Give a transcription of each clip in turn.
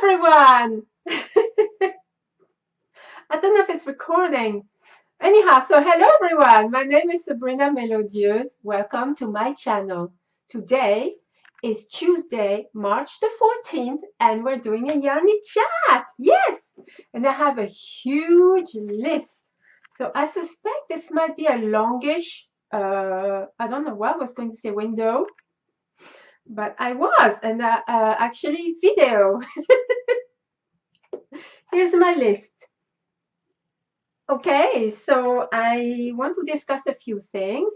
everyone! I don't know if it's recording. Anyhow, so hello everyone. My name is Sabrina Melodieuse. Welcome to my channel. Today is Tuesday, March the 14th, and we're doing a Yarny chat. Yes! And I have a huge list. So I suspect this might be a longish, I don't know what I was going to say window, but I was, and actually video. Here's my list. Okay, so I want to discuss a few things,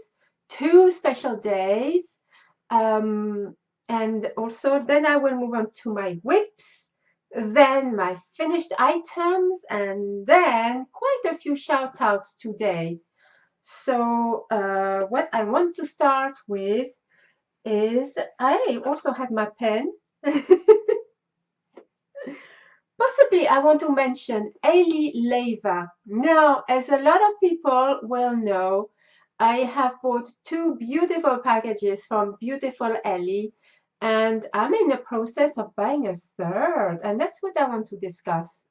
2 special days, and also then I will move on to my whips, then my finished items, and then quite a few shout outs today. So what I want to start with is I also have my pen. Possibly I want to mention Ailey Leva. Now, as a lot of people will know, I have bought 2 beautiful packages from beautiful Ellie, and I'm in the process of buying a third, and that's what I want to discuss.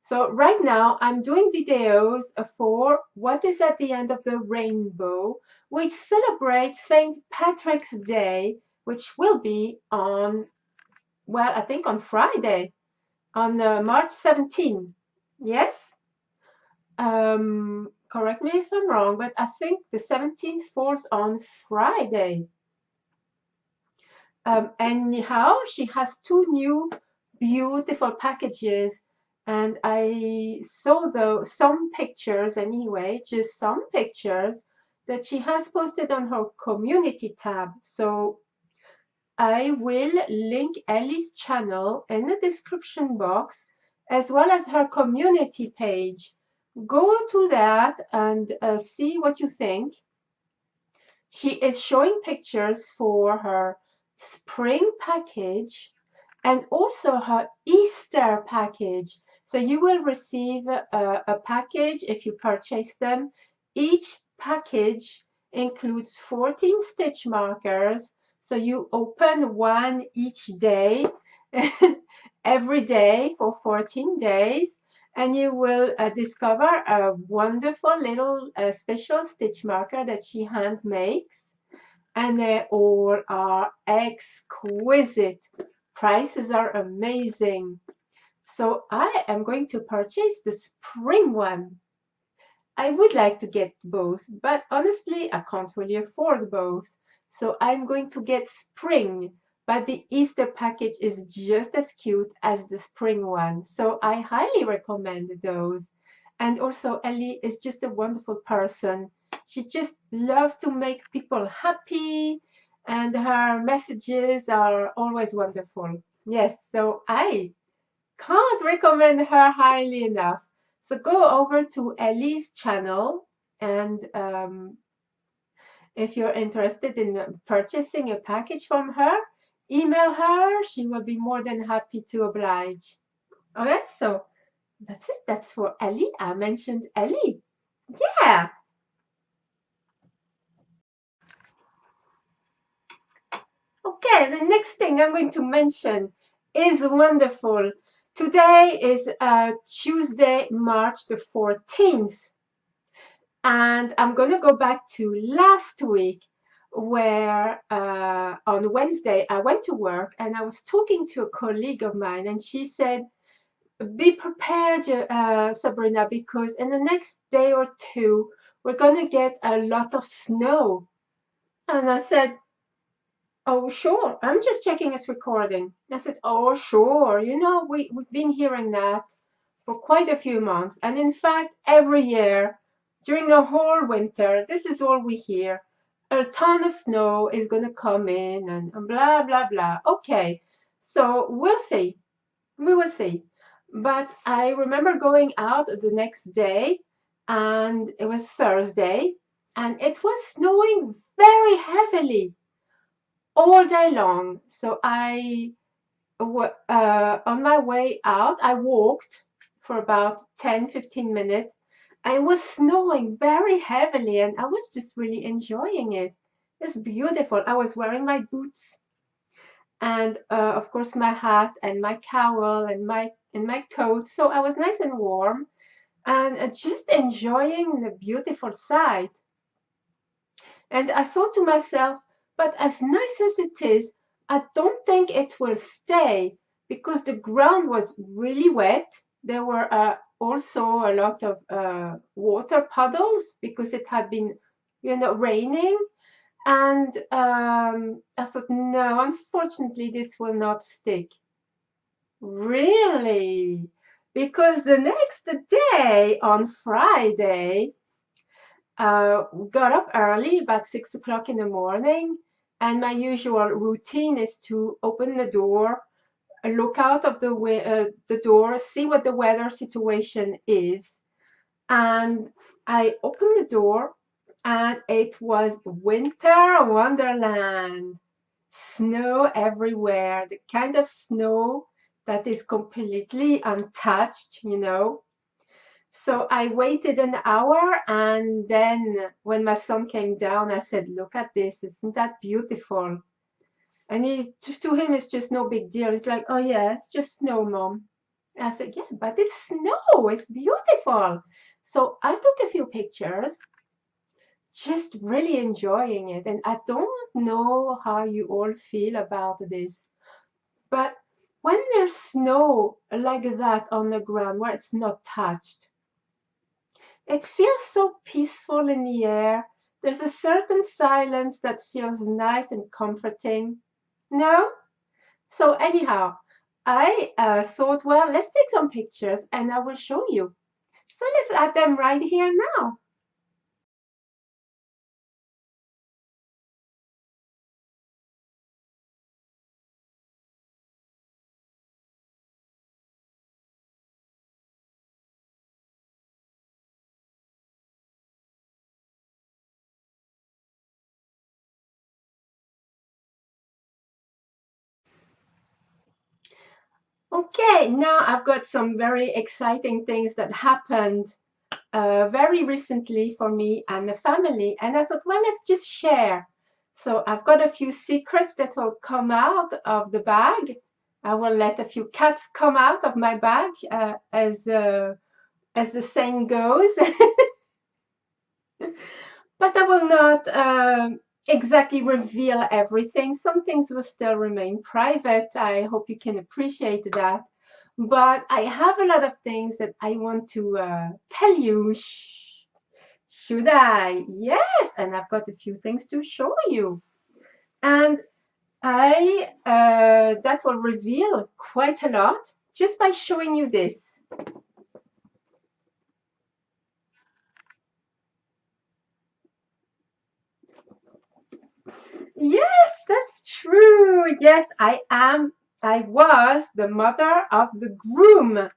So right now I'm doing videos for What is at the End of the Rainbow, which celebrates St. Patrick's Day, which will be on, well, I think on Friday. On March 17. Yes? Correct me if I'm wrong, but I think the 17th falls on Friday. Anyhow, she has 2 new beautiful packages, and I saw some pictures anyway, just some pictures that she has posted on her community tab. So I will link Ellie's channel in the description box, as well as her community page. Go to that and see what you think. She is showing pictures for her spring package and also her Easter package. So you will receive a package if you purchase them. Each package includes 14 stitch markers. So you open one each day, every day for 14 days, and you will discover a wonderful little special stitch marker that she hand makes. And they all are exquisite. Prices are amazing. So I am going to purchase the spring one. I would like to get both, but honestly, I can't really afford both. So I'm going to get spring, but the Easter package is just as cute as the spring one. So I highly recommend those. And also Ellie is just a wonderful person. She just loves to make people happy, and her messages are always wonderful. Yes, so I can't recommend her highly enough. So go over to Ellie's channel, and if you're interested in purchasing a package from her, email her. She will be more than happy to oblige. Okay, so that's it. That's for Ellie. I mentioned Ellie. Yeah. Okay, the next thing I'm going to mention is wonderful. Today is Tuesday, March the 14th. And I'm going to go back to last week, where on Wednesday I went to work and I was talking to a colleague of mine, and she said, be prepared, Sabrina, because in the next day or 2 we're going to get a lot of snow. And I said, oh, sure. I'm just checking it's recording. I said, oh, sure. You know, we've been hearing that for quite a few months. And in fact, every year during the whole winter, this is all we hear. A ton of snow is going to come in and blah, blah, blah. Okay, so we'll see. We will see. But I remember going out the next day, and it was Thursday, and it was snowing very heavily all day long. So on my way out, I walked for about 10-15 minutes. And it was snowing very heavily, and I was just really enjoying it. It's beautiful. I was wearing my boots, and of course my hat and my cowl and my coat. So I was nice and warm and just enjoying the beautiful sight. And I thought to myself, but as nice as it is, I don't think it will stay because the ground was really wet. There were also a lot of water puddles because it had been, raining. And I thought, no, unfortunately, this will not stick. Really? Because the next day, on Friday, got up early, about 6 o'clock in the morning, and my usual routine is to open the door, look out of the door, see what the weather situation is, and I opened the door, and it was winter wonderland. Snow everywhere, the kind of snow that is completely untouched, So I waited an hour, and then when my son came down, I said, "Look at this, isn't that beautiful?" And to him, it's just no big deal. He's like, "Oh yeah, it's just snow, Mom." I said, "Yeah, but it's snow, it's beautiful." So I took a few pictures, just really enjoying it. And I don't know how you all feel about this, but when there's snow like that on the ground where it's not touched, it feels so peaceful in the air. There's a certain silence that feels nice and comforting. No? So anyhow, I thought, well, let's take some pictures and I will show you. So let's add them right here now. Okay, now I've got some very exciting things that happened very recently for me and the family. And I thought, well, let's just share. So I've got a few secrets that will come out of the bag. I will let a few cats come out of my bag, as the saying goes. But I will not exactly reveal everything. Some things will still remain private. I hope you can appreciate that. But I have a lot of things that I want to tell you. Should I? Yes, and I've got a few things to show you. And I that will reveal quite a lot just by showing you this. Yes, that's true. Yes, I was the mother of the groom.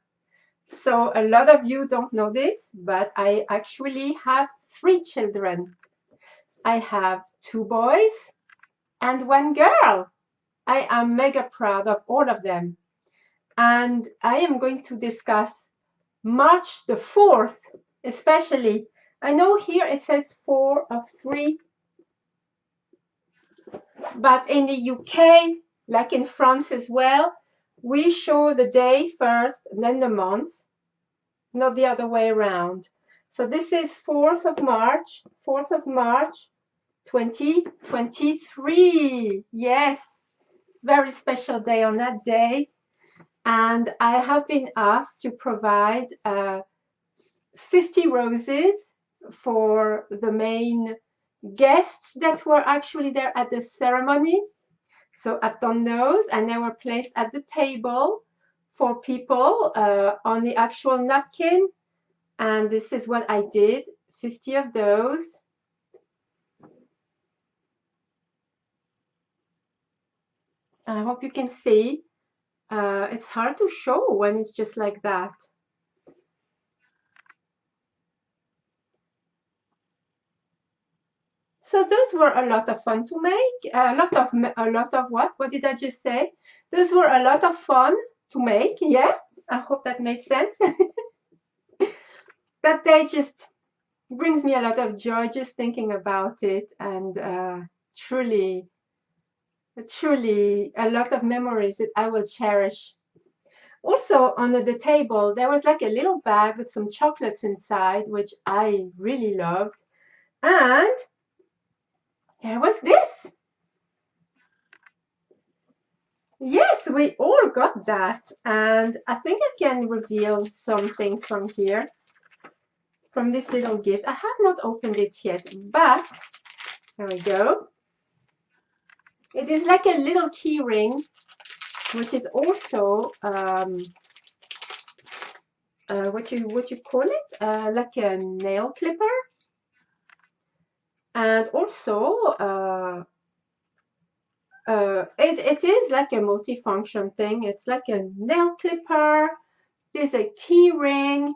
So a lot of you don't know this, but I actually have 3 children. I have 2 boys and 1 girl. I am mega proud of all of them. And I am going to discuss March the 4th, especially. I know here it says 4 of 3, but in the UK, like in France as well, we show the day first and then the month, not the other way around. So this is 4th of March, 2023. Yes, very special day on that day. And I have been asked to provide 50 roses for the main guests that were actually there at the ceremony. So I've done those, and they were placed at the table for people on the actual napkin. And this is what I did, 50 of those. I hope you can see. It's hard to show when it's just like that. So those were a lot of fun to make. A lot of what? What did I just say? Those were a lot of fun to make. Yeah, I hope that made sense. That day just brings me a lot of joy just thinking about it, and truly, Truly a lot of memories that I will cherish. Also, under the table, there was like a little bag with some chocolates inside, which I really loved. And there was this. Yes, we all got that. And I think I can reveal some things from here, from this little gift. I have not opened it yet, but there we go. It is like a little key ring, which is also what you call it, like a nail clipper, and also it is like a multifunction thing. It's like a nail clipper. There's a key ring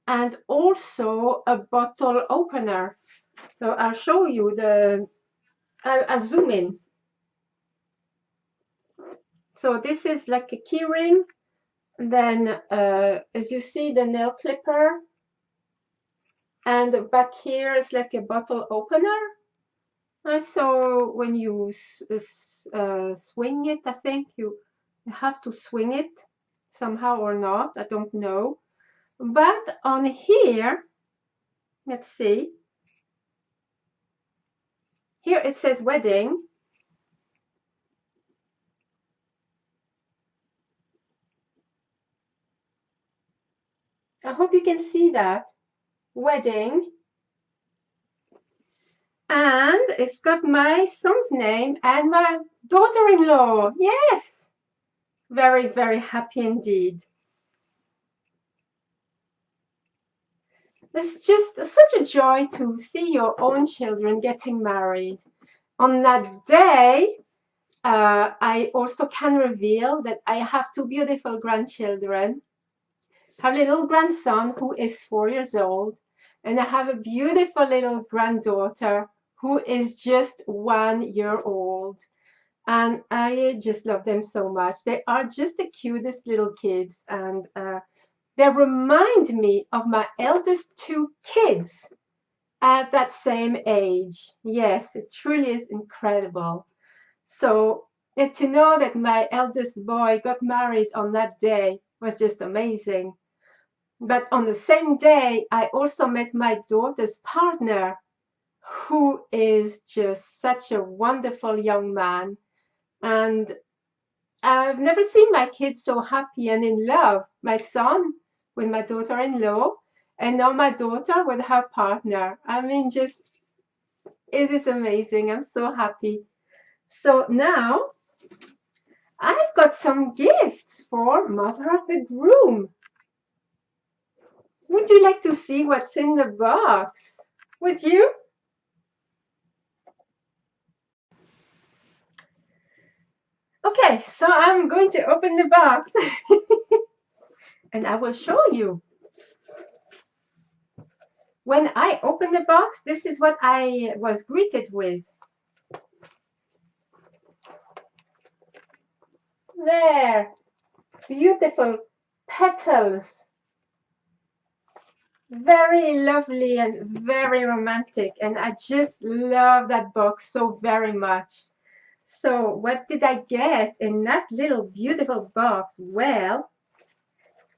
and also a bottle opener. So I'll show you the. I'll zoom in. So this is like a key ring. Then as you see, the nail clipper, and back here is like a bottle opener. And so when you swing it, I think you have to swing it somehow or not, I don't know. But on here, let's see, here it says wedding. I hope you can see that. Wedding. And it's got my son's name and my daughter-in-law. Yes. Very, very happy indeed. It's just such a joy to see your own children getting married. On that day, I also can reveal that I have two beautiful grandchildren. I have a little grandson who is 4 years old, and I have a beautiful little granddaughter who is just 1 year old. And I just love them so much. They are just the cutest little kids, and they remind me of my eldest two kids at that same age. Yes, it truly is incredible. So to know that my eldest boy got married on that day was just amazing. But on the same day, I also met my daughter's partner, who is just such a wonderful young man. And I've never seen my kids so happy and in love. My son with my daughter-in-law, and now my daughter with her partner. I mean, just, it is amazing. I'm so happy. So now I've got some gifts for Mother of the Groom. Would you like to see what's in the box? Would you? Okay, so I'm going to open the box and I will show you. When I opened the box, this is what I was greeted with. There, beautiful petals. Very lovely and very romantic. And I just love that box so very much. So what did I get in that little beautiful box? Well,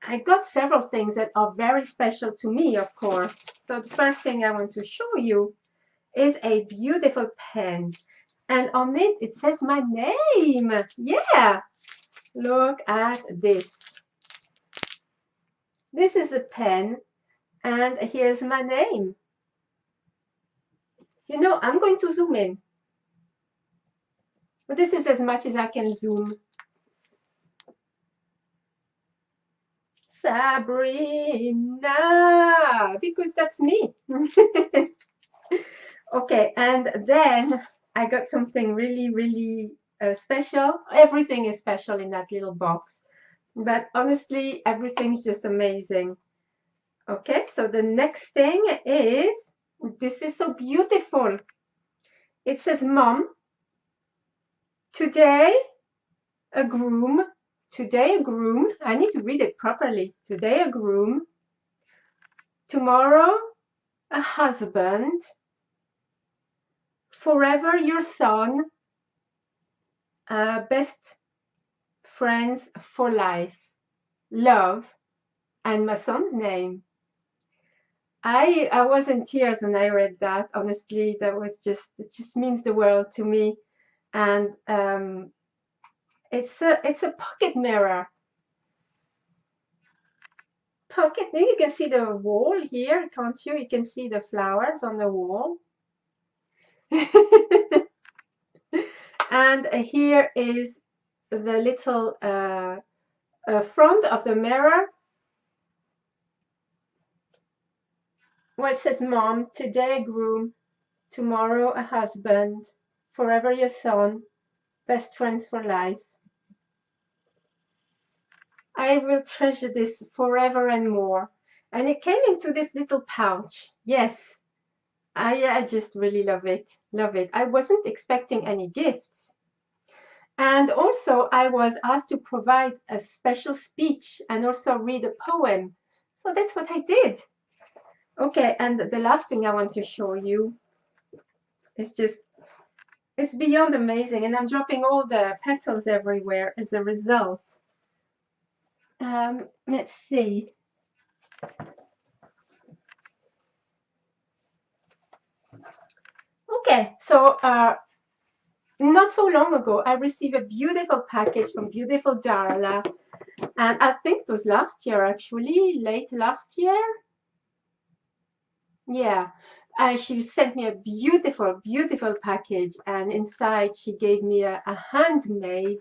I got several things that are very special to me, of course. So the first thing I want to show you is a beautiful pen. And on it, it says my name. Yeah, look at this. This is a pen, and here's my name. You know, I'm going to zoom in. But this is as much as I can zoom. Sabrina, because that's me. Okay, and then I got something really, really special. Everything is special in that little box. But honestly, everything's just amazing. Okay, so the next thing is, this is so beautiful. It says, Mom, today a groom, I need to read it properly. Today a groom, tomorrow a husband, forever your son, best friends for life, love, and my son's name. I was in tears when I read that. Honestly, that was it just means the world to me. And it's a pocket mirror. Pocket. Now you can see the wall here, can't you? You can see the flowers on the wall. And here is the little front of the mirror where it says, "Mom, today a groom, tomorrow a husband, forever your son, best friends for life." I will treasure this forever and more. And it came into this little pouch. Yes, I just really love it. Love it. I wasn't expecting any gifts. And also, I was asked to provide a special speech and also read a poem. So that's what I did. Okay, and the last thing I want to show you is just, it's beyond amazing. And I'm dropping all the petals everywhere as a result. Let's see. Okay, so not so long ago, I received a beautiful package from beautiful Darla. And I think it was last year, actually, late last year. Yeah, she sent me a beautiful, beautiful package, and inside she gave me a handmade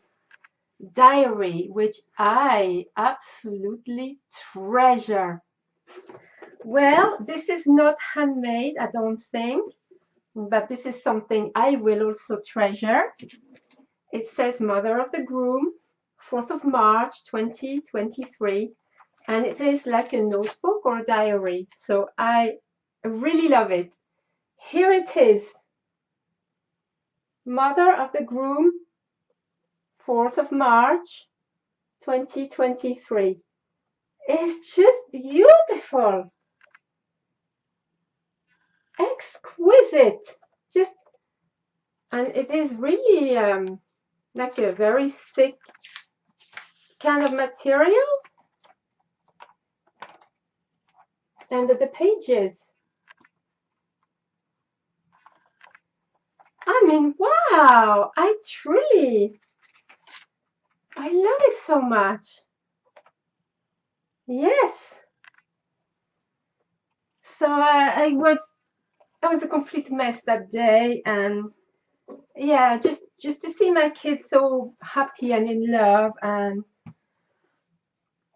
diary, which I absolutely treasure. Well, this is not handmade, I don't think, but this is something I will also treasure. It says Mother of the Groom, 4th of March, 2023. And it is like a notebook or a diary. So I really love it. Here it is. Mother of the Groom, 4th of March, 2023. It's just beautiful. Exquisite. Just, and it is really like a very thick kind of material. And the pages. I mean, wow, I love it so much. Yes. So I was a complete mess that day, and yeah, just to see my kids so happy and in love, and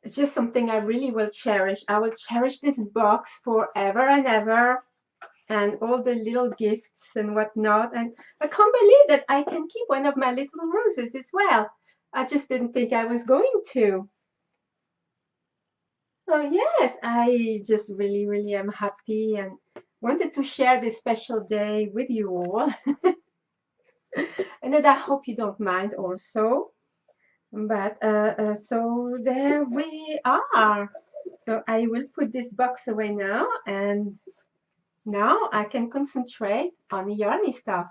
it's just something I really will cherish. I will cherish this box forever and ever, and all the little gifts and whatnot. And I can't believe that I can keep one of my little roses as well. I just didn't think I was going to. Oh yes, I just really, really am happy and wanted to share this special day with you all. And that I hope you don't mind also. But so there we are. So I will put this box away now, and now I can concentrate on the Yarny stuff.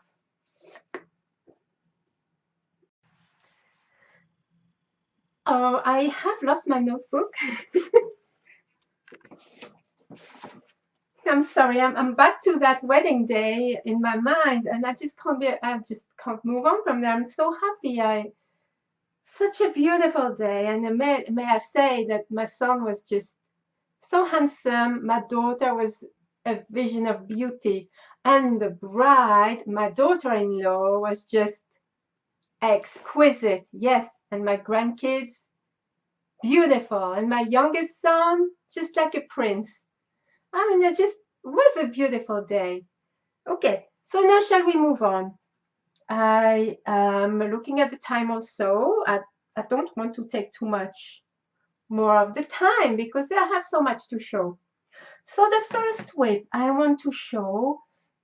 Oh, I have lost my notebook. I'm sorry, I'm back to that wedding day in my mind, and I just can't move on from there. I'm so happy. Such a beautiful day, and may I say that my son was just so handsome. My daughter was a vision of beauty, and the bride, my daughter-in-law, was just exquisite. Yes, and my grandkids, beautiful, and my youngest son, just like a prince. I mean, it just was a beautiful day. Okay, so now shall we move on? I am looking at the time also. I don't want to take too much more of the time because I have so much to show. So the first whip I want to show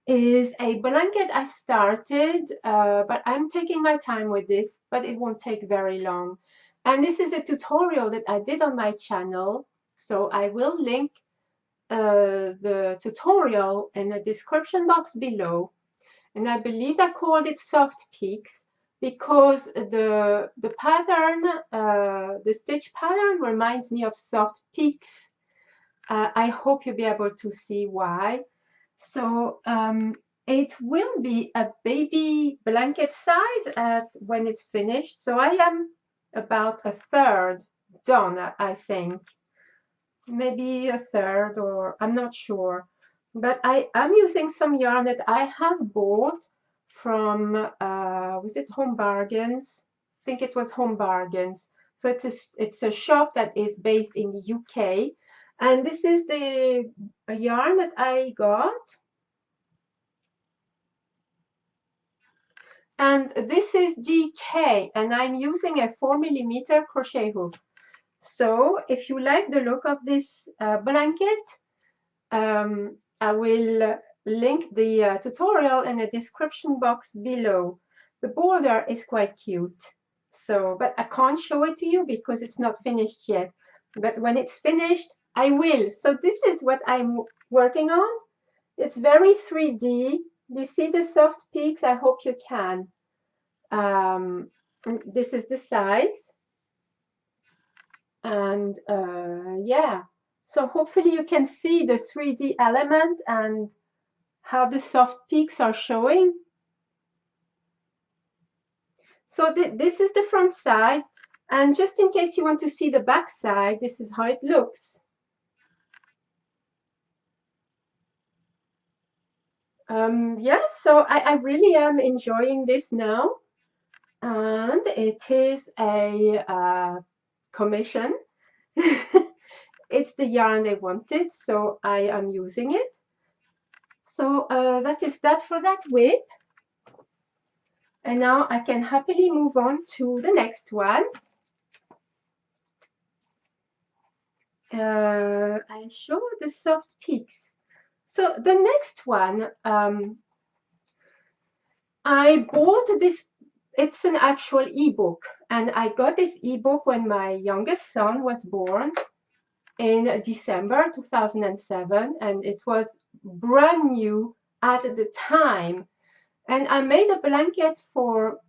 is a blanket I started, but I'm taking my time with this, but it won't take very long. And this is a tutorial that I did on my channel, so I will link the tutorial in the description box below. And I believe I called it Soft Peaks, because the pattern, the stitch pattern reminds me of soft peaks. I hope you'll be able to see why. So it will be a baby blanket size when it's finished. So I am about a third done, I think. Maybe a third, or I'm not sure. But I'm using some yarn that I have bought from, was it Home Bargains? I think it was Home Bargains. So it's a shop that is based in the UK. And this is the yarn that I got. And this is DK, and I'm using a 4mm crochet hook. So if you like the look of this blanket, I will link the tutorial in the description box below. The border is quite cute. So, but I can't show it to you because it's not finished yet. But when it's finished, I will. So this is what I'm working on. It's very 3D. You see the soft peaks? I hope you can. This is the size. And yeah, so hopefully you can see the 3D element and how the soft peaks are showing. So this is the front side, and just in case you want to see the back side, this is how it looks. Yeah, so I really am enjoying this now, and it is a commission. It's the yarn they wanted, so I am using it. So that is that for that whip. And now I can happily move on to the next one. I show the soft peaks. So the next one, I bought this, it's an actual ebook, and I got this ebook when my youngest son was born in December 2007, and it was brand new at the time. And I made a blanket for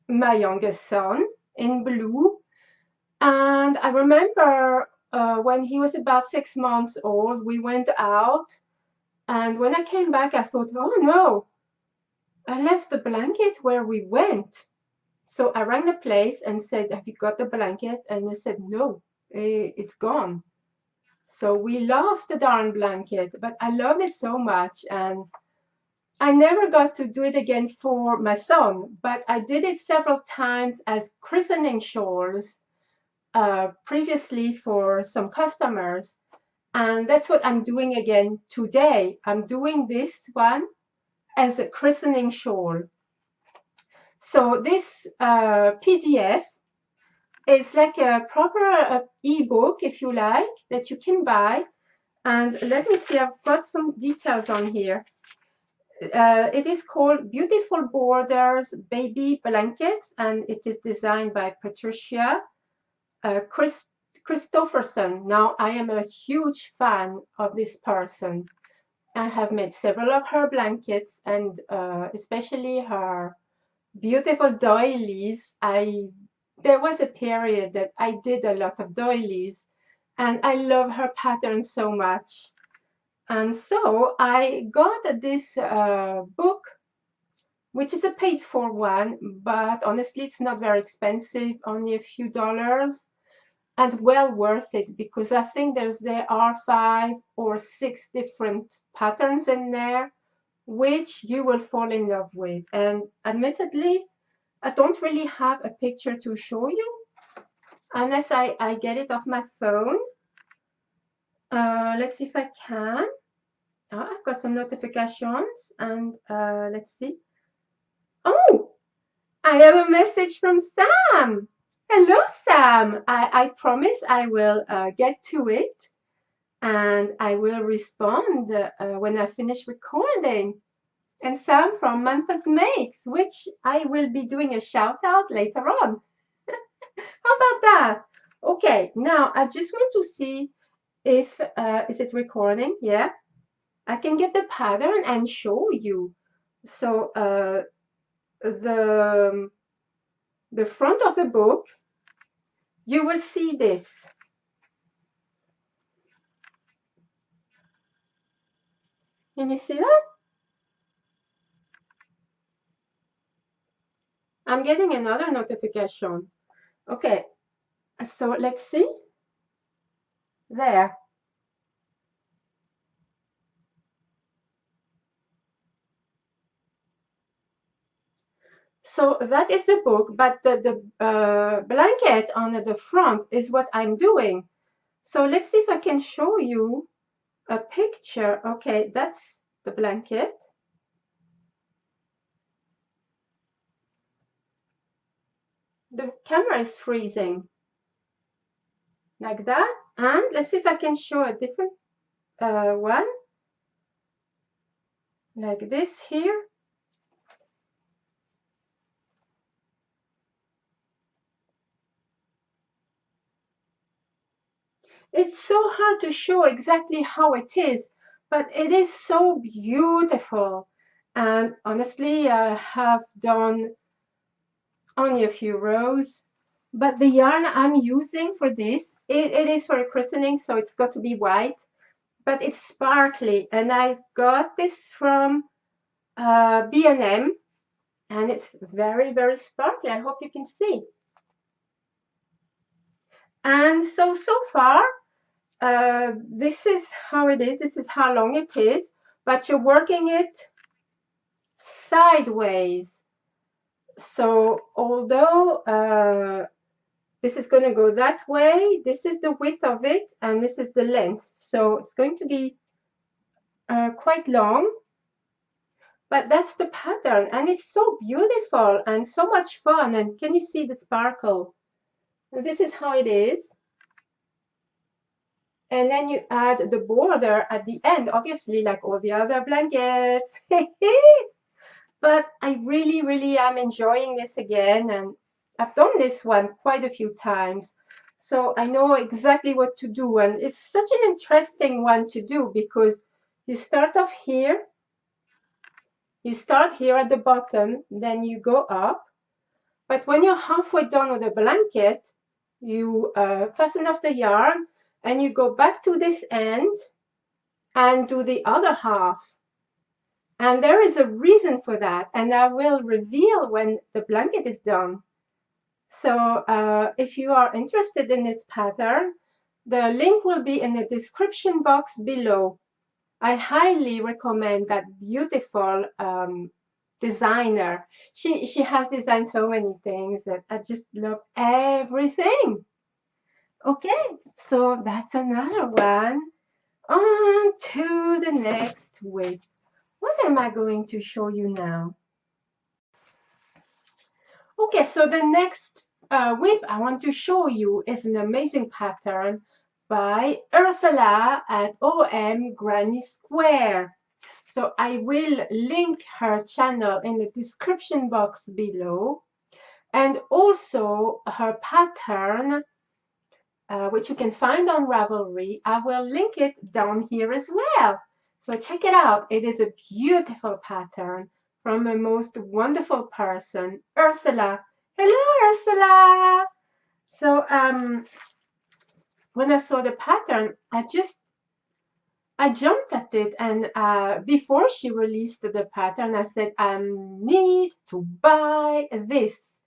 my youngest son in blue. And I remember when he was about 6 months old, we went out. And when I came back, I thought, oh no, I left the blanket where we went. So I rang the place and said, have you got the blanket? And they said, no, it's gone. So we lost the darn blanket, but I loved it so much. And I never got to do it again for my son, but I did it several times as christening shawls previously for some customers. And that's what I'm doing again today. I'm doing this one as a christening shawl. So this PDF is like a proper ebook, if you like, that you can buy. And let me see, I've got some details on here. It is called Beautiful Borders Baby Blankets, and it is designed by Patricia Christopherson. Now, I am a huge fan of this person. I have made several of her blankets, and especially her beautiful doilies. There was a period that I did a lot of doilies, and I love her pattern so much. And so I got this book, which is a paid for one, but honestly, it's not very expensive, only a few dollars, and well worth it, because I think there are 5 or 6 different patterns in there, which you will fall in love with. And admittedly, I don't really have a picture to show you unless I get it off my phone. Let's see if I can. I've got some notifications, and let's see. Oh, I have a message from Sam. Hello, Sam. I promise I will get to it, and I will respond when I finish recording. And Sam from Memphis Makes, which I will be doing a shout out later on. How about that? Okay, now I just want to see if, is it recording? Yeah. I can get the pattern and show you. So the the front of the book, you will see this. Can you see that? I'm getting another notification. Okay, so let's see. There. So that is the book, but the blanket on the front is what I'm doing. So let's see if I can show you a picture. Okay, that's the blanket. The camera is freezing like that. And let's see if I can show a different one like this here. It's so hard to show exactly how it is, but it is so beautiful. And honestly, I have done only a few rows, but the yarn I'm using for this, it is for a christening, so it's got to be white, but it's sparkly. And I got this from B&M, and it's very, very sparkly. I hope you can see. And so far, this is how it is. This is how long it is, but you're working it sideways. So although this is going to go that way, this is the width of it, and this is the length. So it's going to be quite long, but that's the pattern, and it's so beautiful and so much fun. And can you see the sparkle? And this is how it is. And then you add the border at the end, obviously, like all the other blankets. But I really, really am enjoying this again, and I've done this one quite a few times. So I know exactly what to do, and it's such an interesting one to do because you start off here, you start here at the bottom, then you go up. But when you're halfway done with the blanket, you fasten off the yarn and you go back to this end and do the other half. And there is a reason for that, and I will reveal when the blanket is done. So if you are interested in this pattern, the link will be in the description box below. I highly recommend that beautiful designer. She has designed so many things that I just love everything. Okay, so that's another one. On to the next week. What am I going to show you now? Okay, so the next whip I want to show you is an amazing pattern by Ursula at OM Granny Square. So I will link her channel in the description box below, and also her pattern, which you can find on Ravelry. I will link it down here as well. So check it out. It is a beautiful pattern from a most wonderful person, Ursula. Hello, Ursula. So when I saw the pattern, I jumped at it, and before she released the pattern, I said, I need to buy this.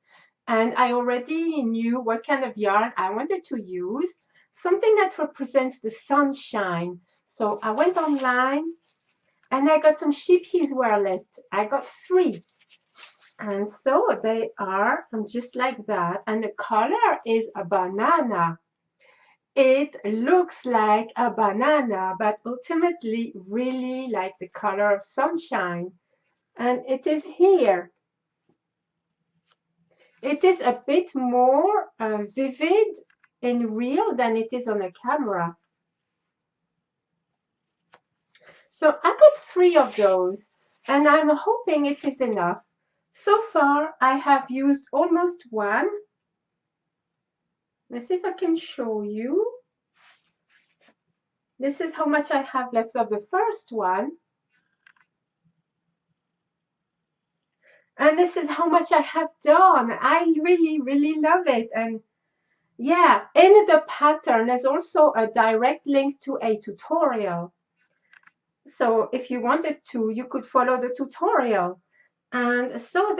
And I already knew what kind of yarn I wanted to use, something that represents the sunshine. So I went online and I got some sheepy's Wearlet. I got 3. And so they are just like that. And the color is a banana. It looks like a banana, but ultimately really like the color of sunshine. And it is here. It is a bit more vivid in real than it is on a camera. So I got 3 of those, and I'm hoping it is enough. So far, I have used almost 1. Let's see if I can show you. This is how much I have left of the first one. And this is how much I have done. I really, really love it. And yeah, in the pattern, there's also a direct link to a tutorial. So if you wanted to, you could follow the tutorial. And so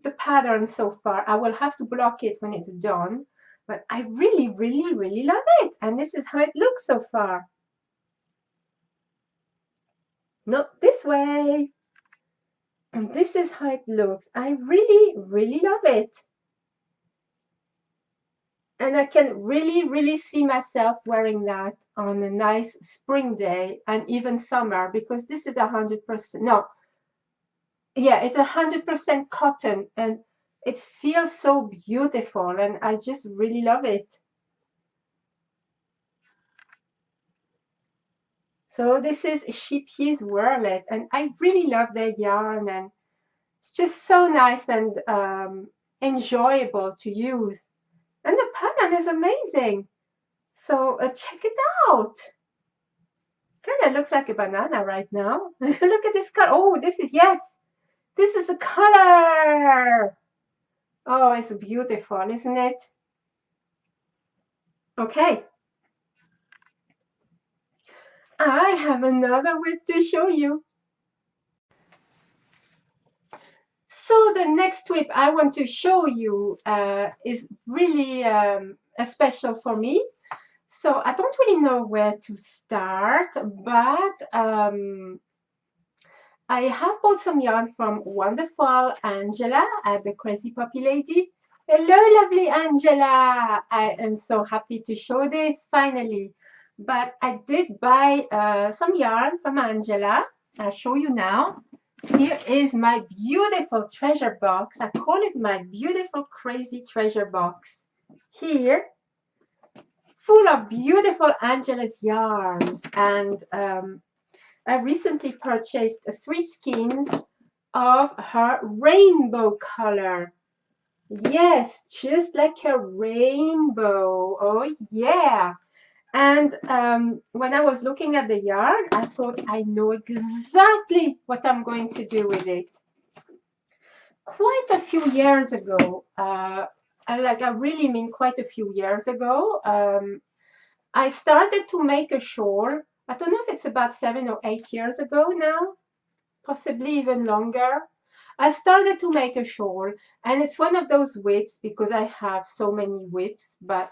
the pattern so far, I will have to block it when it's done. But I really, really, really love it. And this is how it looks so far. Not this way. And this is how it looks. I really, really love it. And I can really, really see myself wearing that on a nice spring day and even summer, because this is 100%, no, yeah, it's 100% cotton and it feels so beautiful and I just really love it. So this is Sheepy's Whirlet and I really love their yarn and it's just so nice and enjoyable to use. And the pattern is amazing. So check it out. Kind of looks like a banana right now. Look at this color. Oh, this is, yes, this is a color. Oh, it's beautiful, isn't it? Okay. I have another whip to show you. So the next whip I want to show you is really special for me. So I don't really know where to start, but I have bought some yarn from wonderful Angela at the Crazy Puppy Lady. Hello, lovely Angela. I am so happy to show this finally. But I did buy some yarn from Angela. I'll show you now. Here is my beautiful treasure box. I call it my beautiful crazy treasure box. Here, full of beautiful Angelus yarns. And I recently purchased 3 skeins of her rainbow color. Yes, just like a rainbow. Oh, yeah. And when I was looking at the yarn, I thought I know exactly what I'm going to do with it. Quite a few years ago, I really mean quite a few years ago, I started to make a shawl. I don't know if it's about 7 or 8 years ago now, possibly even longer. I started to make a shawl, and it's one of those whips because I have so many whips, but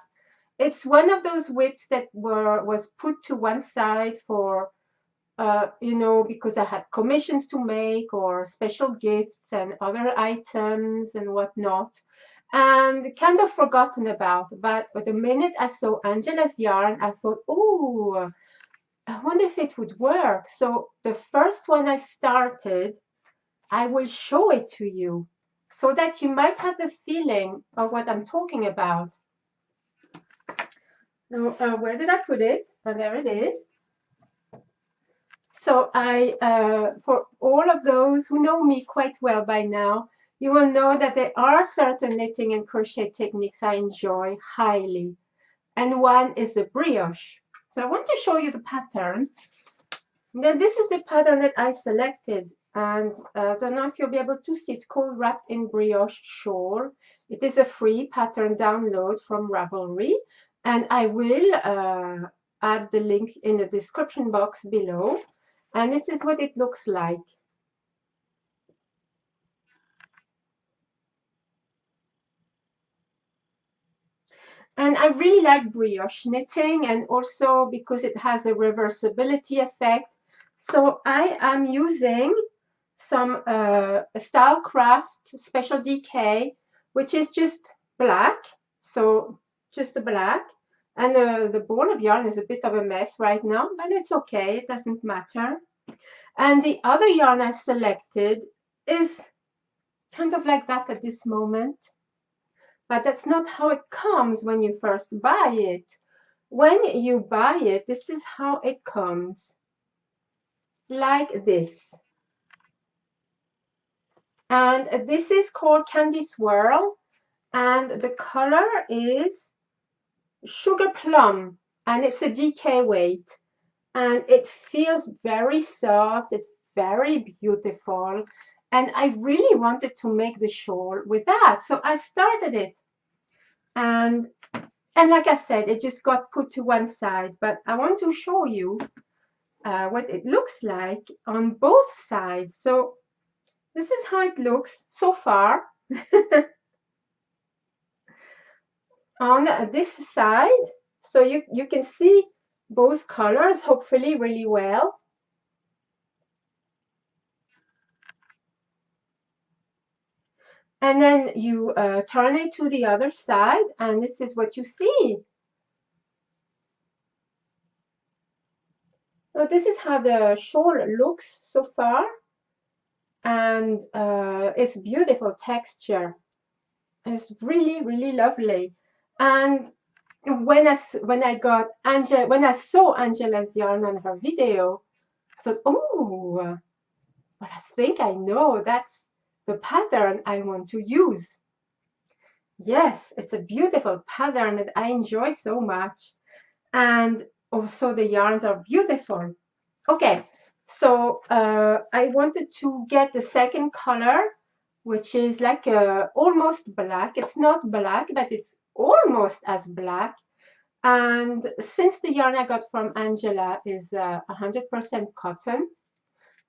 it's one of those whips that was put to one side for you know, because I had commissions to make or special gifts and other items and whatnot, and kind of forgotten about. But the minute I saw Angela's yarn, I thought, oh, I wonder if it would work. So the first one I started, I will show it to you so that you might have the feeling of what I'm talking about. Now, where did I put it? Oh, there it is. So for all of those who know me quite well by now, you will know that there are certain knitting and crochet techniques I enjoy highly. And one is the brioche. So I want to show you the pattern. Now this is the pattern that I selected. And I don't know if you'll be able to see. It's called Wrapped in Brioche Shawl. It is a free pattern download from Ravelry. And I will add the link in the description box below. And this is what it looks like. And I really like brioche knitting, and also because it has a reversibility effect. So I am using some Style Craft Special DK, which is just black. So just a black. And the ball of yarn is a bit of a mess right now, but it's okay. It doesn't matter. And the other yarn I selected is kind of like that at this moment. But that's not how it comes when you first buy it. When you buy it, this is how it comes. Like this. And this is called Candy Swirl. And the color is Sugar Plum. And it's a DK weight. And it feels very soft. It's very beautiful. And I really wanted to make the shawl with that. So I started it. And like I said, it just got put to one side. But I want to show you what it looks like on both sides. So this is how it looks so far. On this side, so you can see both colors hopefully really well. And then you turn it to the other side, and this is what you see. So this is how the shawl looks so far, and it's beautiful texture. It's really, really lovely. And when I saw Angelus Yarn on her video, I thought, oh, but I think I know that's the pattern I want to use. Yes, it's a beautiful pattern that I enjoy so much. And also the yarns are beautiful. Okay, so I wanted to get the second color, which is like almost black. It's not black, but it's almost as black. And since the yarn I got from Angela is 100% cotton,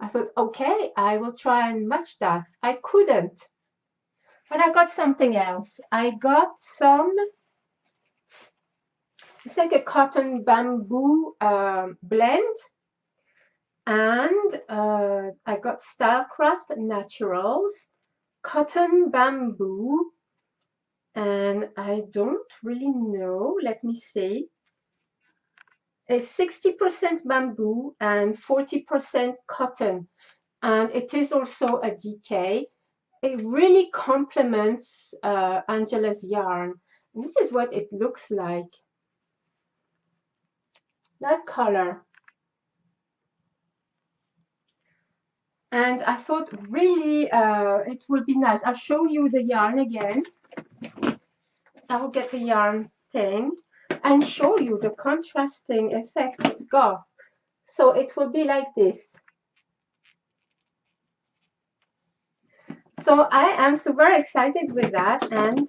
I thought, okay, I will try and match that. I couldn't, but I got something else. I got some, it's like a cotton bamboo blend. And I got Stylecraft Naturals, cotton bamboo, and I don't really know, let me see. It's 60% bamboo and 40% cotton. And it is also a DK. It really complements Angela's yarn. And this is what it looks like. That color. And I thought really it will be nice. I'll show you the yarn again. I will get the yarn thing and show you the contrasting effect it's got. So it will be like this. So I am super excited with that. And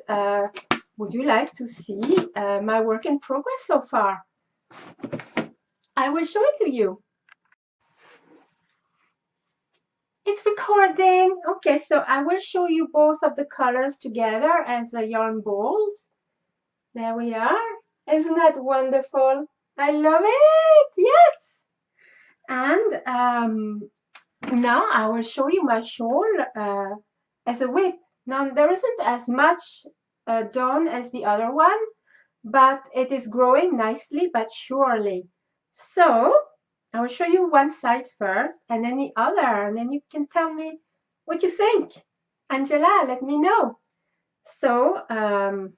would you like to see my work in progress so far? I will show it to you. It's recording. Okay, so I will show you both of the colors together as the yarn balls. There we are. Isn't that wonderful? I love it. Yes. And now I will show you my shawl as a whip. Now there isn't as much done as the other one, but it is growing nicely but surely. So I will show you one side first and then the other, and then you can tell me what you think. Angela, let me know. So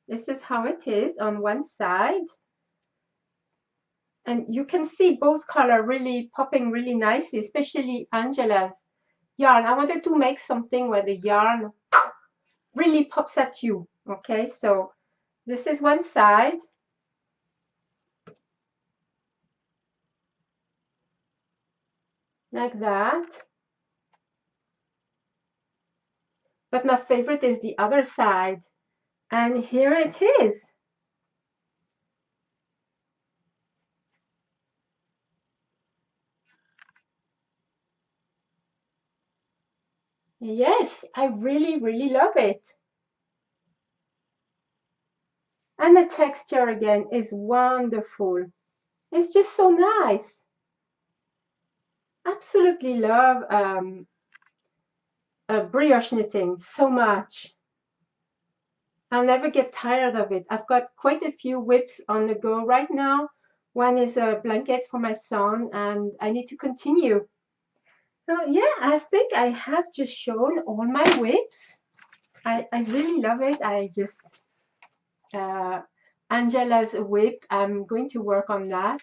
this is how it is on one side. And you can see both color really popping really nicely, especially Angela's yarn. I wanted to make something where the yarn really pops at you. Okay, so this is one side. Like that. But my favorite is the other side. And here it is. Yes, I really, really love it. And the texture again is wonderful. It's just so nice. Absolutely love brioche knitting so much. I'll never get tired of it. I've got quite a few whips on the go right now. One is a blanket for my son, and I need to continue. So yeah, I think I have just shown all my whips. I really love it. I just, Angela's whip, I'm going to work on that.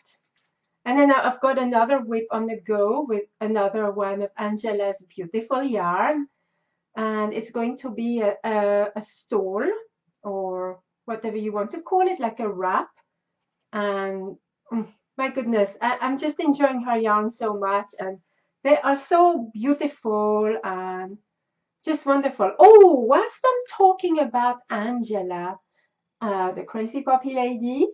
And then I've got another whip on the go with another one of Angela's beautiful yarn. And it's going to be a stole, or whatever you want to call it, like a wrap. And my goodness, I'm just enjoying her yarn so much. And They are so beautiful and just wonderful. Oh, whilst I'm talking about Angela, the crazy puppy lady,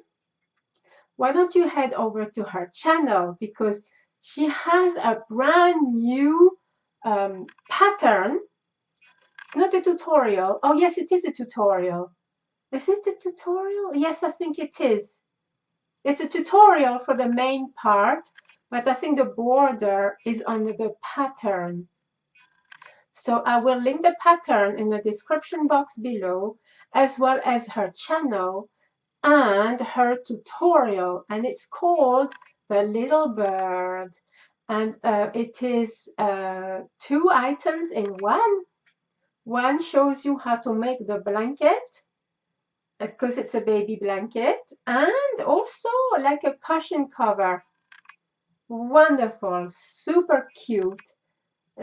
why don't you head over to her channel, because she has a brand new pattern. It's not a tutorial. Oh, yes, it is a tutorial. Is it a tutorial? Yes, I think it is. It's a tutorial for the main part, but I think the border is on the pattern. So I will link the pattern in the description box below, as well as her channel and her tutorial, and it's called The Little Bird. And it is 2 items in one. One shows you how to make the blanket, because it's a baby blanket, and also like a cushion cover. Wonderful, super cute.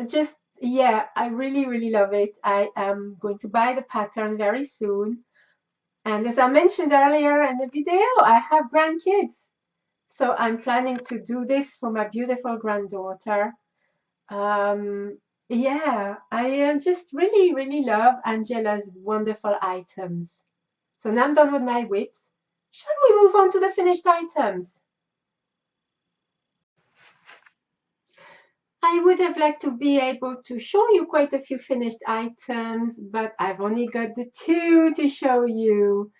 Just, yeah, I really love it. I am going to buy the pattern very soon. And as I mentioned earlier in the video, I have grandkids. So I'm planning to do this for my beautiful granddaughter. Yeah, I just really love Angela's wonderful items. So now I'm done with my whips. Shall we move on to the finished items? I would have liked to be able to show you quite a few finished items, but I've only got the 2 to show you.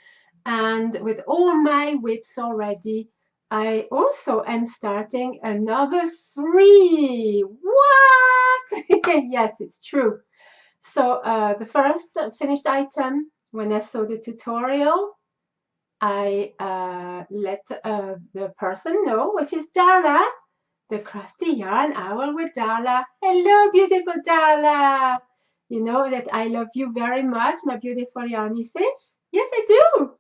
And with all my whips already, I also am starting another 3. What? Yes, it's true. So the first finished item, when I saw the tutorial, I let the person know, which is Donna, the Crafty Yarn Owl with Donna. Hello, beautiful Donna. You know that I love you very much, my beautiful Yarny sis. Yes, I do.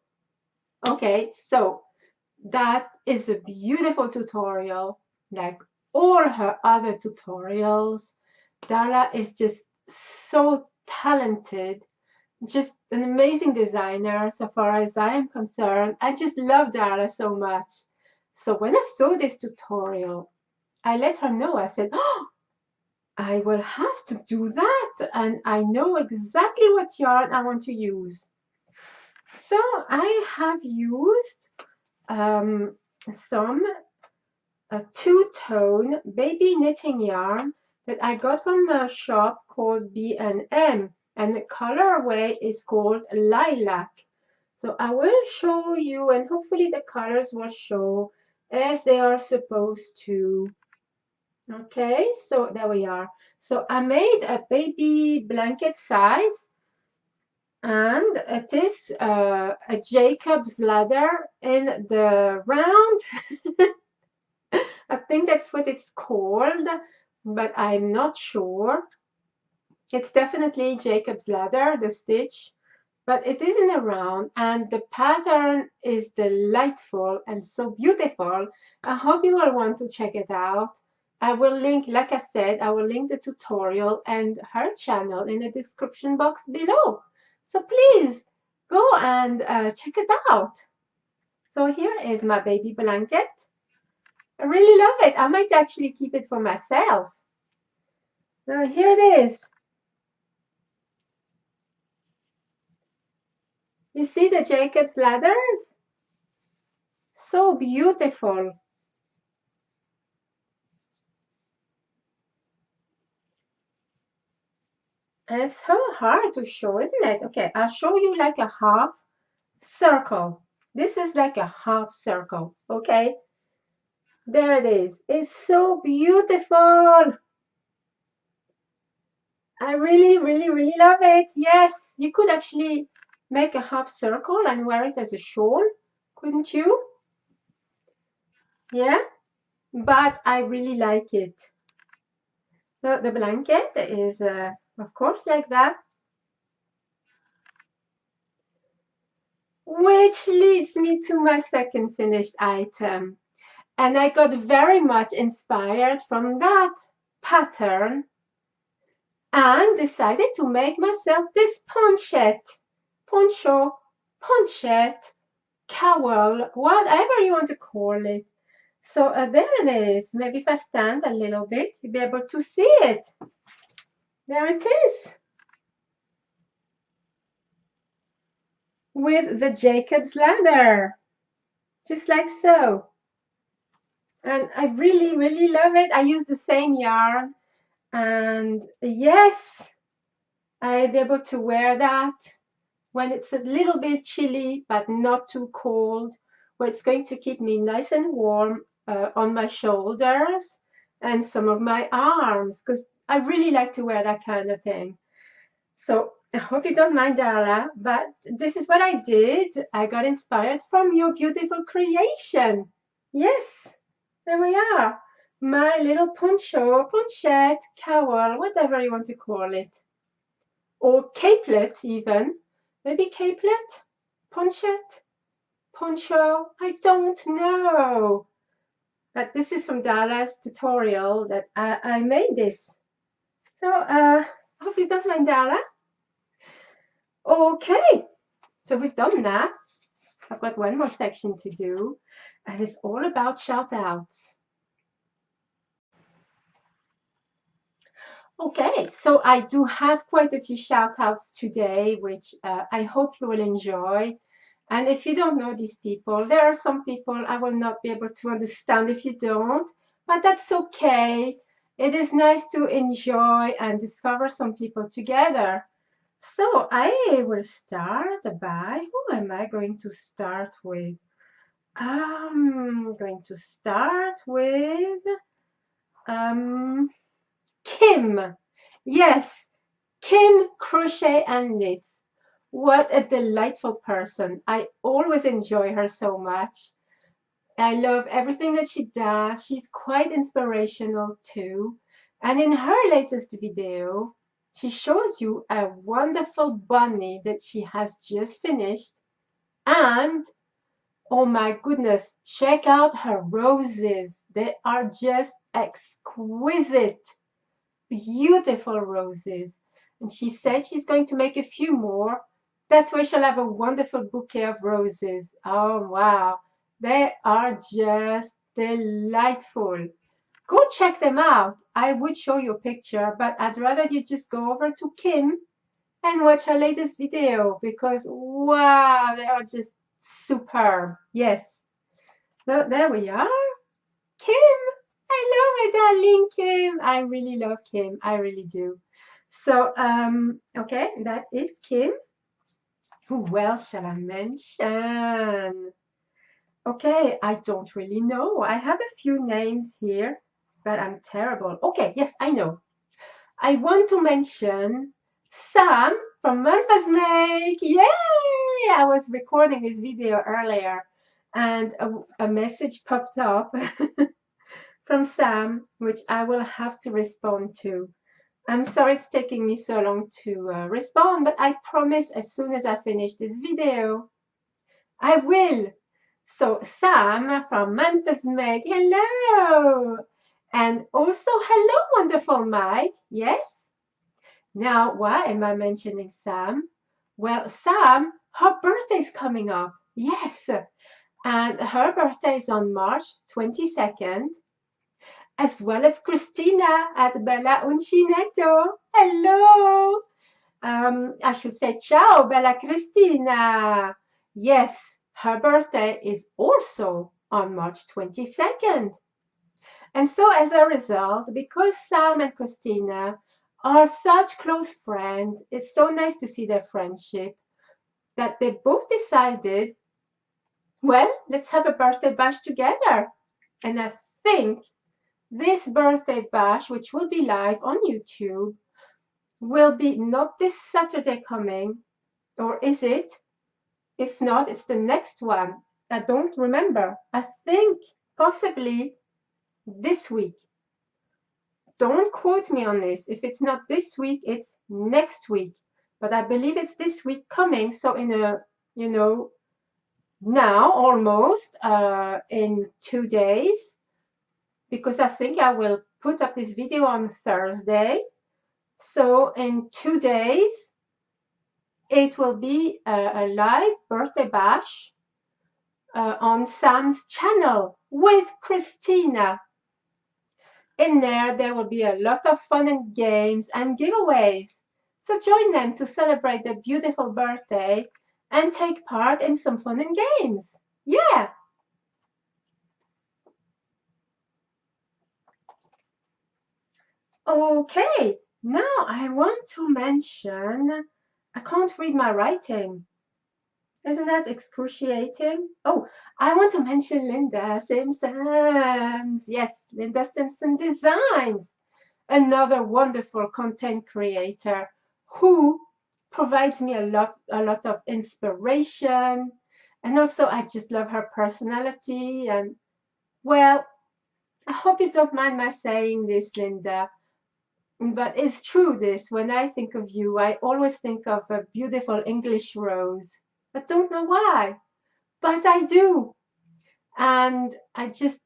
Okay, so that is a beautiful tutorial, like all her other tutorials. Donna is just so talented, just an amazing designer so far as I am concerned. I just love Donna so much. So when I saw this tutorial, I let her know. I said, oh, I will have to do that, and I know exactly what yarn I want to use. So I have used some two-tone baby knitting yarn that I got from a shop called B&M, and the colorway is called Lilac. So I will show you, and hopefully the colors will show as they are supposed to. Okay, so there we are. So I made a baby blanket size, and it is a Jacob's ladder in the round. I think that's what it's called, but I'm not sure. It's definitely Jacob's ladder, the stitch, but it is in a round, and the pattern is delightful and so beautiful. I hope you will want to check it out. I will link, like I said, I will link the tutorial and her channel in the description box below. So please go and check it out. So here is my baby blanket. I really love it. I might actually keep it for myself. Now here it is. You see the Jacob's ladders? So beautiful. And it's so hard to show, isn't it? Okay, I'll show you like a half circle. This is like a half circle, okay? There it is. It's so beautiful. I really love it. Yes, you could actually make a half circle and wear it as a shawl, couldn't you? Yeah, but I really like it. The blanket is, of course, like that. Which leads me to my second finished item. And I got very much inspired from that pattern and decided to make myself this poncho, ponchette, cowl, whatever you want to call it. So there it is. Maybe if I stand a little bit, you'll be able to see it. There it is. With the Jacob's ladder. Just like so. And I really, really love it. I use the same yarn. And yes, I'll be able to wear that when it's a little bit chilly, but not too cold, where it's going to keep me nice and warm on my shoulders and some of my arms, because I really like to wear that kind of thing. So I hope you don't mind, Darla, but this is what I did. I got inspired from your beautiful creation. Yes, there we are. My little poncho, ponchette, cowl, whatever you want to call it. Or capelet even. Maybe capelet? Ponchette? Poncho? I don't know. But this is from Darla's tutorial that I made this. So hope you don't mind, Darla. Okay, so we've done that. I've got one more section to do, and it's all about shout-outs. Okay, so I do have quite a few shout-outs today, which I hope you will enjoy. And if you don't know these people, there are some people I will not be able to understand if you don't, but that's okay. It is nice to enjoy and discover some people together. So I will start by, who am I going to start with? I'm going to start with Kim. Yes, Kim Crochet and Knits. What a delightful person. I always enjoy her so much. I love everything that she does. She's quite inspirational too. And in her latest video, she shows you a wonderful bunny that she has just finished. And oh my goodness, check out her roses. They are just exquisite, beautiful roses. And she said she's going to make a few more. That's where she'll have a wonderful bouquet of roses. Oh, wow. They are just delightful. Go check them out. I would show you a picture, but I'd rather you just go over to Kim and watch her latest video because, wow, they are just superb. Yes. So there we are. Kim. Hello, my darling Kim. I really love Kim. I really do. So, okay, that is Kim. Who else shall I mention? Okay, I don't really know. I have a few names here, but I'm terrible. Okay, yes, I know. I want to mention Sam from Memphis Make. Yay! I was recording this video earlier and a message popped up from Sam, which I will have to respond to. I'm sorry it's taking me so long to respond, but I promise as soon as I finish this video, I will. So Sam from Memphis Meg, hello! And also, hello, wonderful Mike. Yes? Now, why am I mentioning Sam? Well, Sam, her birthday is coming up. Yes. And her birthday is on March 22nd, as well as Christina at Bella Uncinetto. Hello. I should say ciao, Bella Cristina. Yes, her birthday is also on March 22nd. And so as a result, because Sam and Christina are such close friends, it's so nice to see their friendship that they both decided, well, let's have a birthday bash together. And I think this birthday bash, which will be live on YouTube, will be not this Saturday coming, or is it? If not, it's the next one. I don't remember. I think possibly this week. Don't quote me on this. If it's not this week, it's next week. But I believe it's this week coming. So in a, now almost in 2 days, because I think I will put up this video on Thursday. So in 2 days, it will be a live birthday bash on Sam's channel with Christina. In there will be a lot of fun and games and giveaways. So join them to celebrate their beautiful birthday and take part in some fun and games. Yeah. Okay, now I want to mention, I can't read my writing. Isn't that excruciating? Oh, I want to mention Linda Simpson's. Yes, Linda Simpson Designs, another wonderful content creator who provides me a lot of inspiration. And also, I just love her personality. And well, I hope you don't mind my saying this, Linda. But it's true this, when I think of you, I always think of a beautiful English rose. I don't know why, but I do. And I just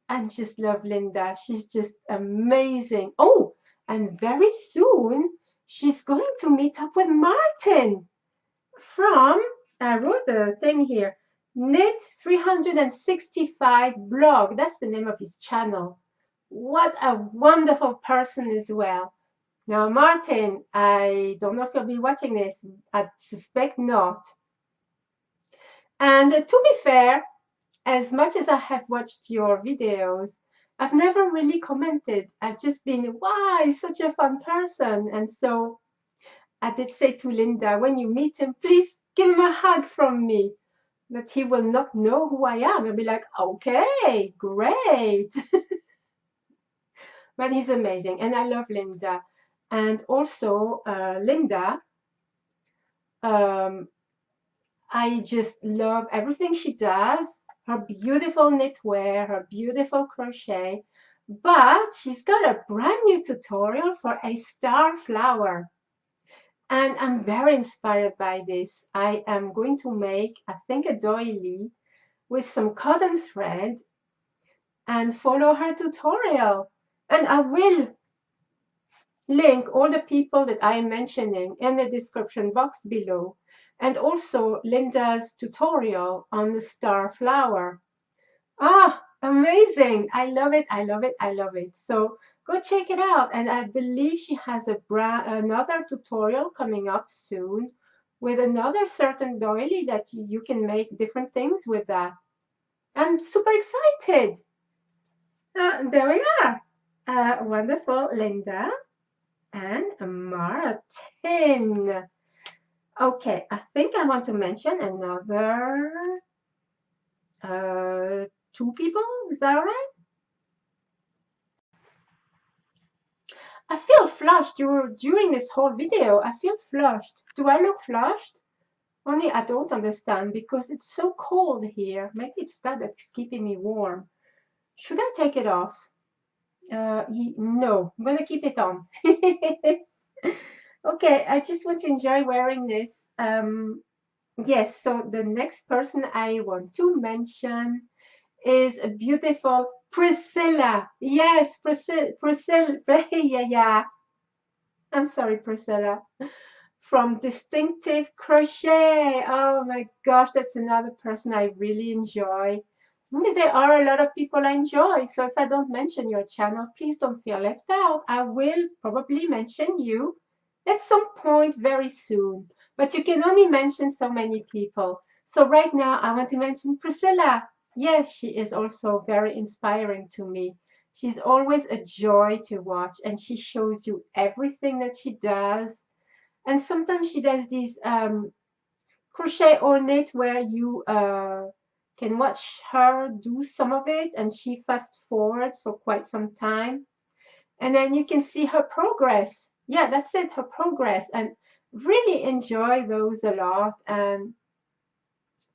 love Linda. She's just amazing. Oh, and very soon she's going to meet up with Martin from, I wrote a thing here, Knit 365 blog. That's the name of his channel. What a wonderful person as well. Now, Martin, I don't know if you'll be watching this. I suspect not. And to be fair, as much as I have watched your videos, I've never really commented. I've just been, wow, he's such a fun person. And so I did say to Linda, when you meet him, please give him a hug from me. But he will not know who I am. I'll be like, okay, great. But he's amazing. And I love Linda. And also, Linda, I just love everything she does, her beautiful knitwear, her beautiful crochet, but she's got a brand new tutorial for a star flower. And I'm very inspired by this. I am going to make, I think, a doily with some cotton thread and follow her tutorial. And I will link all the people that I am mentioning in the description box below, and also Linda's tutorial on the star flower. Ah, amazing. I love it. I love it. I love it. So go check it out. And I believe she has another tutorial coming up soon with another certain doily that you can make different things with that. I'm super excited. There we are. Wonderful, Linda and Martin. Okay, I think I want to mention another two people. Is that all right? I feel flushed during this whole video. I feel flushed. Do I look flushed? Only I don't understand because it's so cold here. Maybe it's that's keeping me warm. Should I take it off? No, I'm gonna keep it on. Okay, I just want to enjoy wearing this. Yes, so the next person I want to mention is a beautiful Priscilla. Yes, Priscilla, yeah. I'm sorry, Priscilla. From Distinctive Crochet. Oh my gosh, that's another person I really enjoy. There are a lot of people I enjoy, so if I don't mention your channel, please don't feel left out. I will probably mention you at some point very soon, but you can only mention so many people. So right now, I want to mention Priscilla. Yes, she is also very inspiring to me. She's always a joy to watch, and she shows you everything that she does. And sometimes she does these crochet or knit where you can watch her do some of it, and she fast forwards for quite some time, and then you can see her progress. Yeah, that's it, her progress, and really enjoy those a lot. And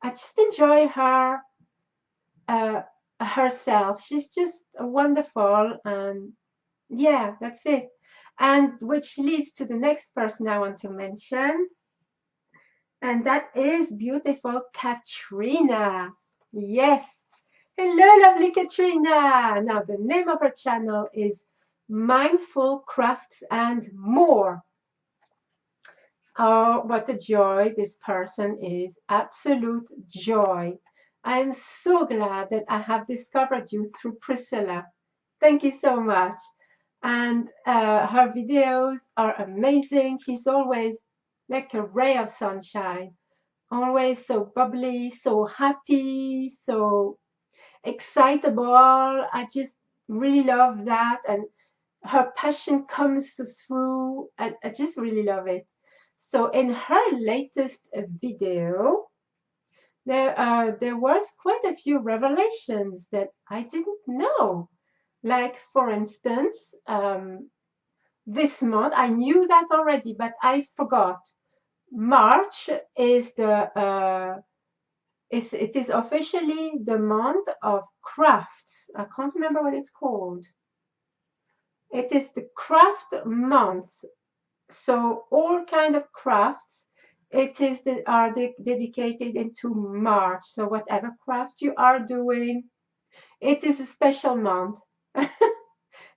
I just enjoy her herself. She's just wonderful, and yeah, that's it. And which leads to the next person I want to mention, and that is beautiful Katrina. Yes. Hello, lovely Katrina. Now, the name of her channel is Mindful Crafts and More. Oh, what a joy this person is. Absolute joy. I'm so glad that I have discovered you through Priscilla. Thank you so much. And her videos are amazing. She's always like a ray of sunshine, always so bubbly, so happy, so excitable. I just really love that. And her passion comes through. I just really love it. So in her latest video, there was quite a few revelations that I didn't know. Like, for instance, this month, I knew that already, but I forgot. March is it is officially the month of crafts. I can't remember what it's called. It is the craft month. So all kind of crafts, it is dedicated into March. So whatever craft you are doing, it is a special month. Am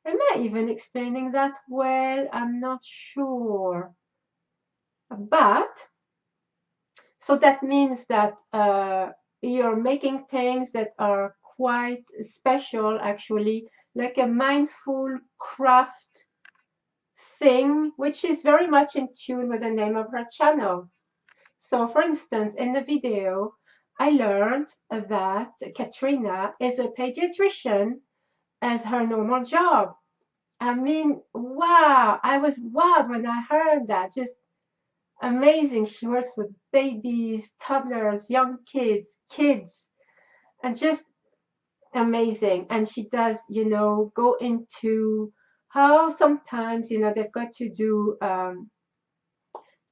I even explaining that well? I'm not sure. But so that means that you're making things that are quite special, actually, like a mindful craft thing, which is very much in tune with the name of her channel. So, for instance, in the video, I learned that Katrina is a pediatrician as her normal job. I mean, wow, I was wowed when I heard that. Just amazing. She works with babies, toddlers, young kids, and just amazing. And she does, go into how sometimes, they've got to do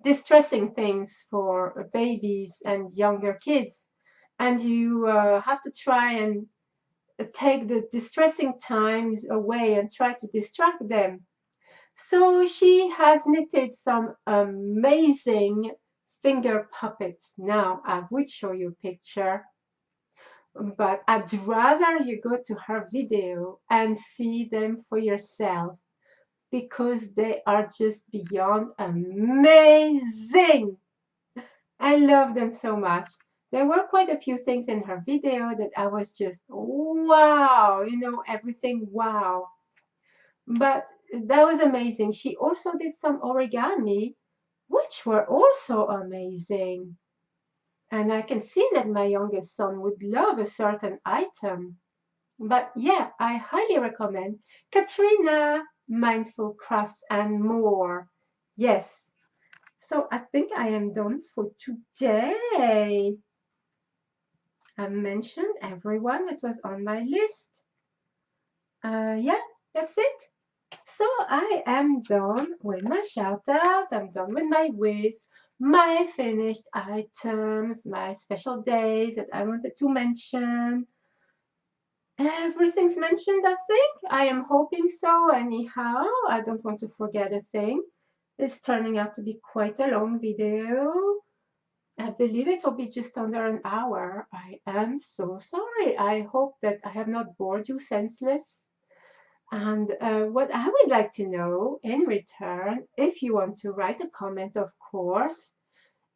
distressing things for babies and younger kids. And you have to try and take the distressing times away and try to distract them. So she has knitted some amazing finger puppets. Now I would show you a picture, but I'd rather you go to her video and see them for yourself because they are just beyond amazing. I love them so much. There were quite a few things in her video that I was just, wow, everything wow. But that was amazing. She also did some origami, which were also amazing. And I can see that my youngest son would love a certain item. But yeah, I highly recommend Katrina, Mindful Crafts and more. Yes. So I think I am done for today. I mentioned everyone that was on my list. Yeah, that's it. So I am done with my shout-outs. I'm done with my wish, my finished items, my special days that I wanted to mention. Everything's mentioned, I think. I am hoping so anyhow. I don't want to forget a thing. It's turning out to be quite a long video. I believe it will be just under an hour. I am so sorry. I hope that I have not bored you senseless. And what I would like to know in return, if you want to write a comment, of course,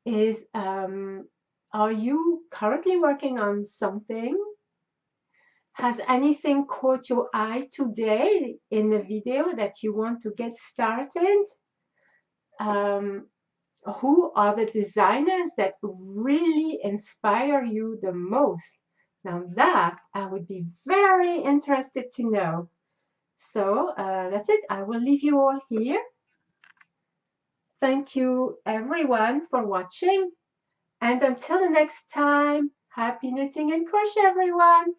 is are you currently working on something? Has anything caught your eye today in the video that you want to get started? Who are the designers that really inspire you the most? Now that I would be very interested to know. So that's it. I will leave you all here. Thank you everyone for watching. And until the next time, happy knitting and crochet everyone.